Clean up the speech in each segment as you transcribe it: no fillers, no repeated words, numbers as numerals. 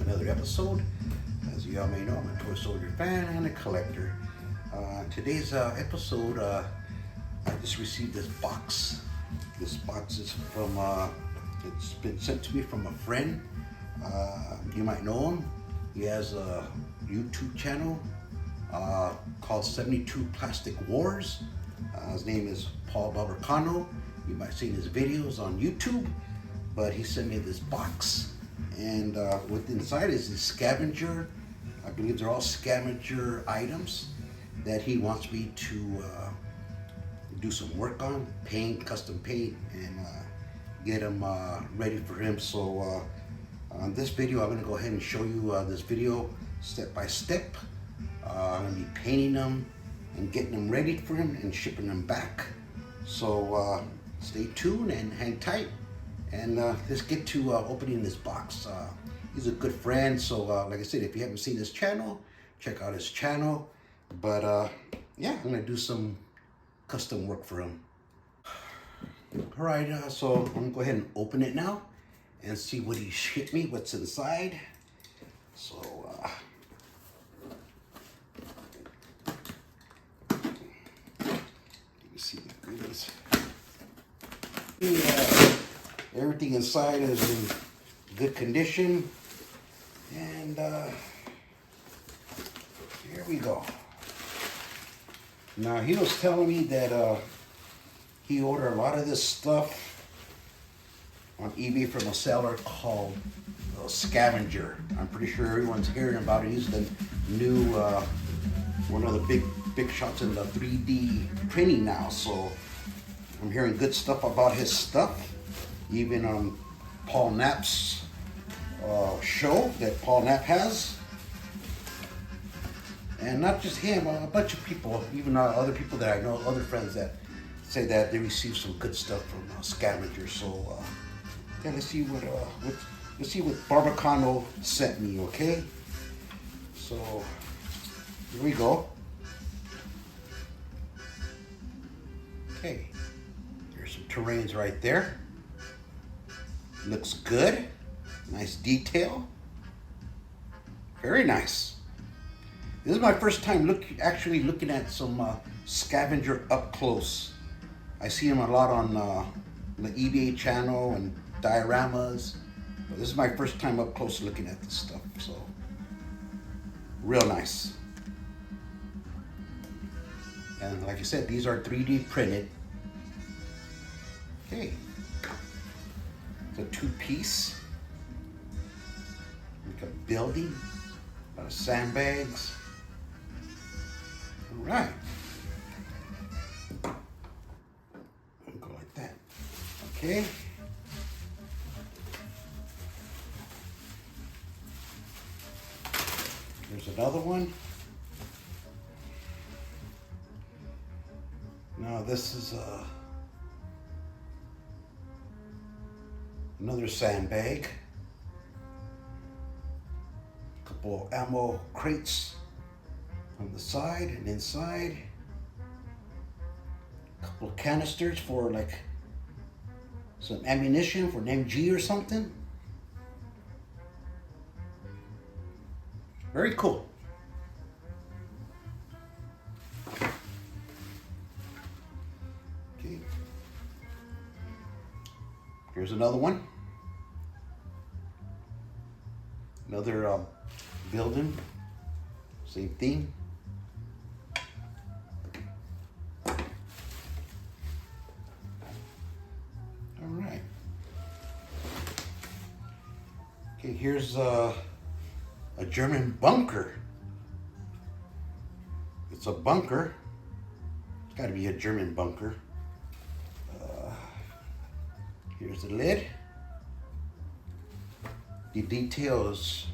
another episode. As you all may know, I'm a toy soldier fan and a collector. Today's episode, I just received this box. This box is from, it's been sent to me from a friend. You might know him. He has a YouTube channel called 72 Plastic Wars. His name is Paul Barbercano. You might see his videos on YouTube, but he sent me this box, and what inside is this Scavenger. I believe they're all Scavenger items that he wants me to do some work on, paint, custom paint, and get them ready for him. So on this video, I'm going to go ahead and show you this video step by step. I'm going to be painting them and getting them ready for him and shipping them back. So stay tuned and hang tight, and let's get to opening this box. He's a good friend, so like I said, if you haven't seen his channel, check out his channel. But yeah, I'm gonna do some custom work for him. All right, so I'm gonna go ahead and open it now and see what he shipped me, what's inside. So you see the goodies. Yeah, everything inside is in good condition, and here we go. Now he was telling me that he ordered a lot of this stuff on eBay from a seller called Scavenger. I'm pretty sure everyone's hearing about it. He's the new one of the big shots in the 3D printing now. So I'm hearing good stuff about his stuff. Even on Paul Knapp's show that Paul Knapp has. And not just him, a bunch of people, even other people that I know, other friends that say that they received some good stuff from Scavenger. So yeah, let's see what Barbercano sent me, okay? So here we go. Okay, there's some terrains right there. Looks good. Nice detail. Very nice. This is my first time actually looking at some Scavenger up close. I see him a lot on the eBay channel and dioramas, but this is my first time up close looking at this stuff. So real nice. And like I said, these are 3D printed. Okay. It's a two-piece, like a building, a lot of sandbags. All right. Go like that. Okay. Here's another one. Now this is another sandbag, a couple ammo crates on the side and inside, a couple of canisters for like some ammunition for an MG or something. Very cool. Okay. Here's another one. Another building, same thing. All right. Okay, here's a German bunker. It's a bunker. It's got to be a German bunker. Here's the lid. The detail is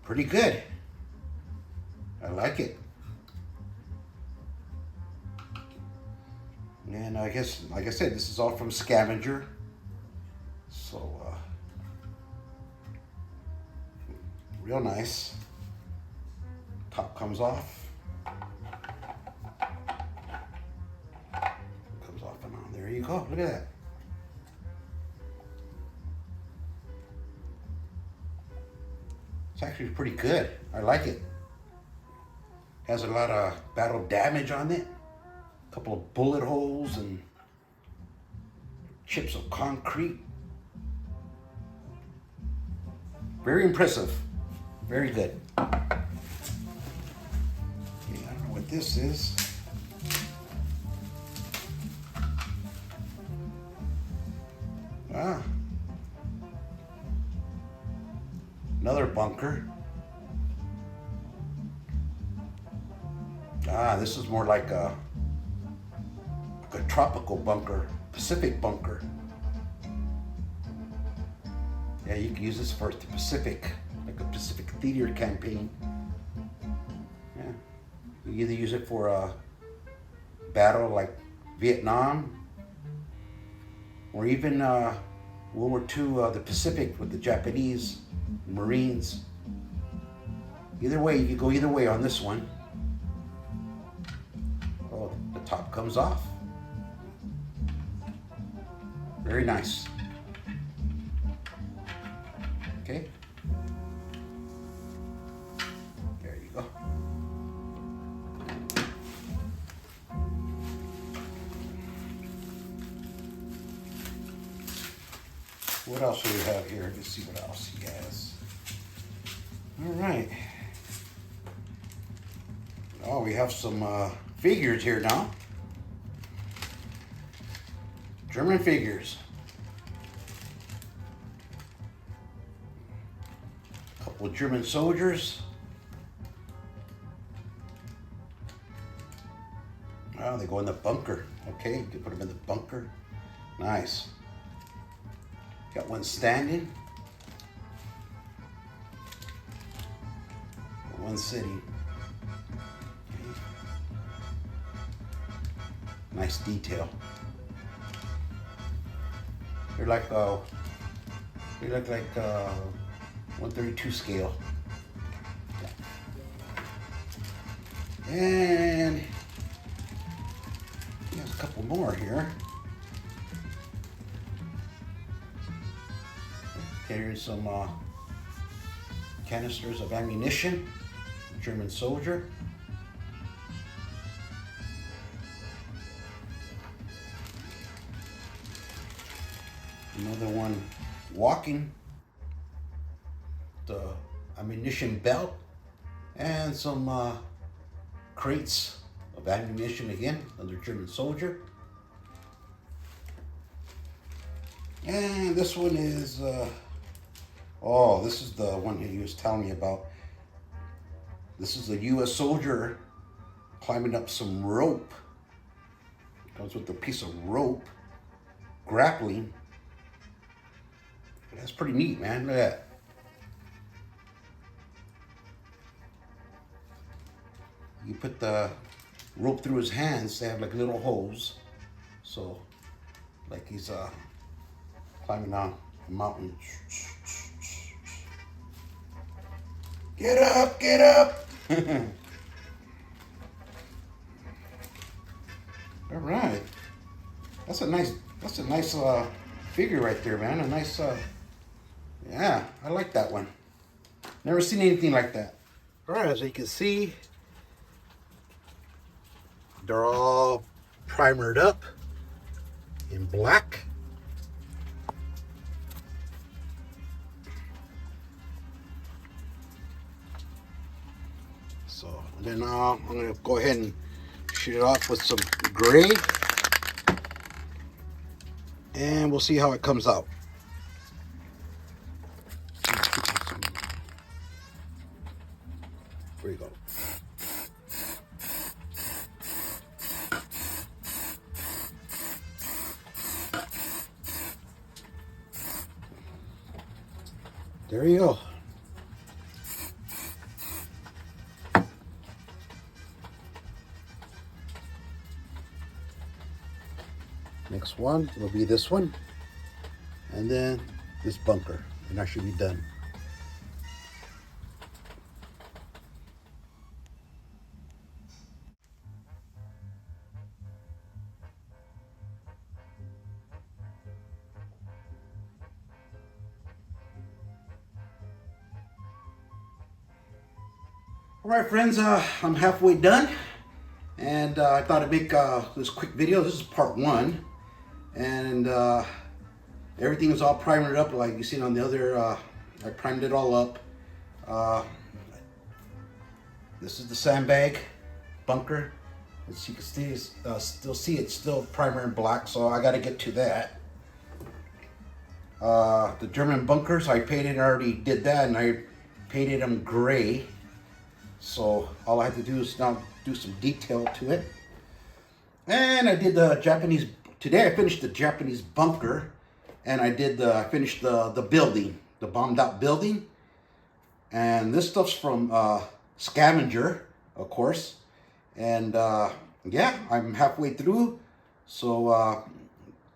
pretty good. I like it. And I guess, like I said, this is all from Scavenger. So, real nice. Top comes off. Comes off and on. There you go. Look at that. It's actually pretty good. I like it. Has a lot of battle damage on it. A couple of bullet holes and chips of concrete. Very impressive. Very good. Okay, I don't know what this is. Ah. Another bunker. Ah, this is more like a tropical bunker, Pacific bunker. Yeah, you can use this for the Pacific, like a Pacific theater campaign. Yeah, you either use it for a battle like Vietnam, or even World War II, the Pacific with the Japanese Marines. Either way, you can go either way on this one. Oh, the top comes off. Very nice. Okay. There you go. What else do we have here? Let's see what else he has. All right. Oh, we have some figures here now. German figures. A couple of German soldiers. Oh, they go in the bunker. Okay, you can put them in the bunker. Nice. Got one standing. One sitting. Okay. Nice detail. They're like they look like 132 scale. And there's a couple more here. Carrying some canisters of ammunition. German soldier. Another one walking. The ammunition belt. And some crates of ammunition again. Another German soldier. And this one is, oh, this is the one he was telling me about. This is a U.S. soldier climbing up some rope. Comes with a piece of rope, grappling. That's pretty neat, man. Look at that. You put the rope through his hands. They have like little holes. So, like he's climbing down a mountain. Get up, get up. All right. That's a nice figure right there, man. A nice, yeah, I like that one. Never seen anything like that. All right, as you can see, they're all primered up in black. So then I'm gonna go ahead and shoot it off with some gray, and we'll see how it comes out. There you go. There you go. Next one will be this one, and then this bunker, and that should be done. All right, friends, I'm halfway done, and I thought I'd make this quick video. This is part one, and everything is all primered up like you seen on the other. I primed it all up. This is the sandbag bunker. As you can still see it's still primer and black, so I got to get to that. The German bunkers, I already did that, and I painted them gray. So all I have to do is now do some detail to it. And I did the Japanese, today I finished the Japanese bunker, and I finished the building, the bombed out building. And this stuff's from Scavenger, of course. And yeah, I'm halfway through. So why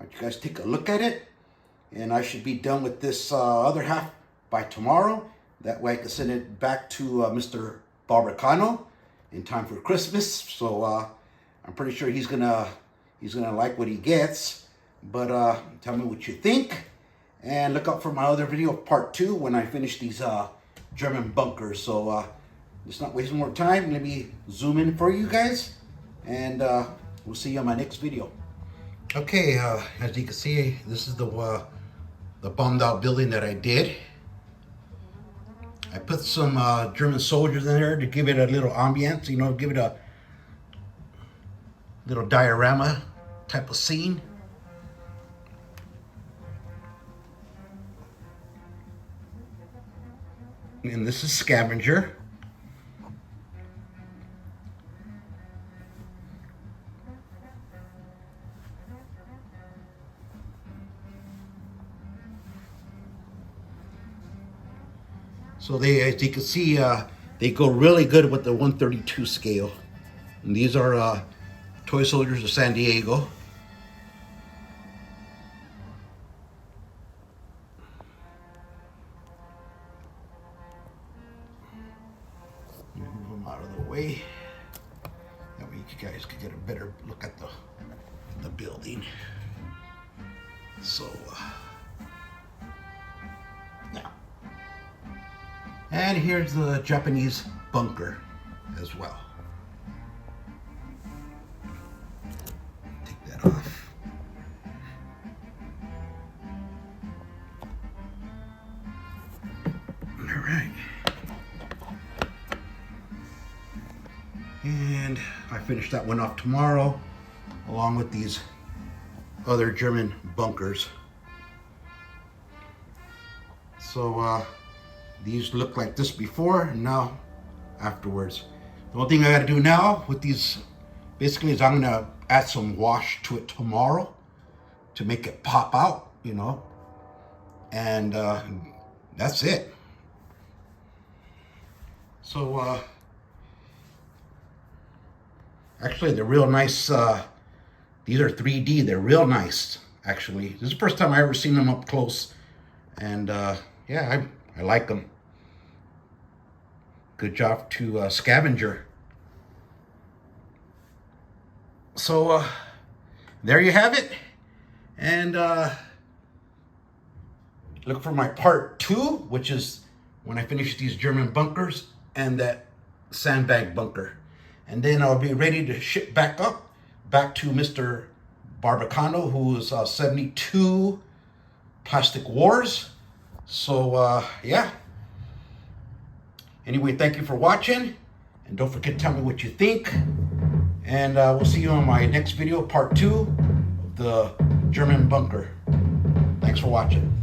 don't you guys take a look at it. And I should be done with this other half by tomorrow. That way I can send it back to Mr. Barbacano in time for Christmas. So I'm pretty sure he's gonna like what he gets. But tell me what you think, and look out for my other video, part 2, when I finish these German bunkers. So let's not waste more time. Let me zoom in for you guys, and we'll see you on my next video. Okay, as you can see, this is the bombed out building that I did. I put some German soldiers in there to give it a little ambience, you know, give it a little diorama type of scene. And this is Scavenger. So they, as you can see, they go really good with the 132 scale. And these are toy soldiers of San Diego. Move them out of the way. That way you guys can get a better look at the building. So now. And here's the Japanese bunker as well. Take that off. All right. And I finish that one off tomorrow, along with these other German bunkers. So these look like this before, and now afterwards. The only thing I gotta do now with these basically is I'm gonna add some wash to it tomorrow to make it pop out, you know, and that's it. So actually they're real nice. These are 3D, they're real nice actually. This is the first time I ever seen them up close, and yeah, I like them. Good job to Scavenger. So there you have it. And look for my part 2, which is when I finish these German bunkers and that sandbag bunker. And then I'll be ready to ship back to Mr. Barbacano, who is 72 Plastic Wars. So yeah. Anyway, thank you for watching, and don't forget to tell me what you think. And we'll see you on my next video, part 2 of the German bunker. Thanks for watching.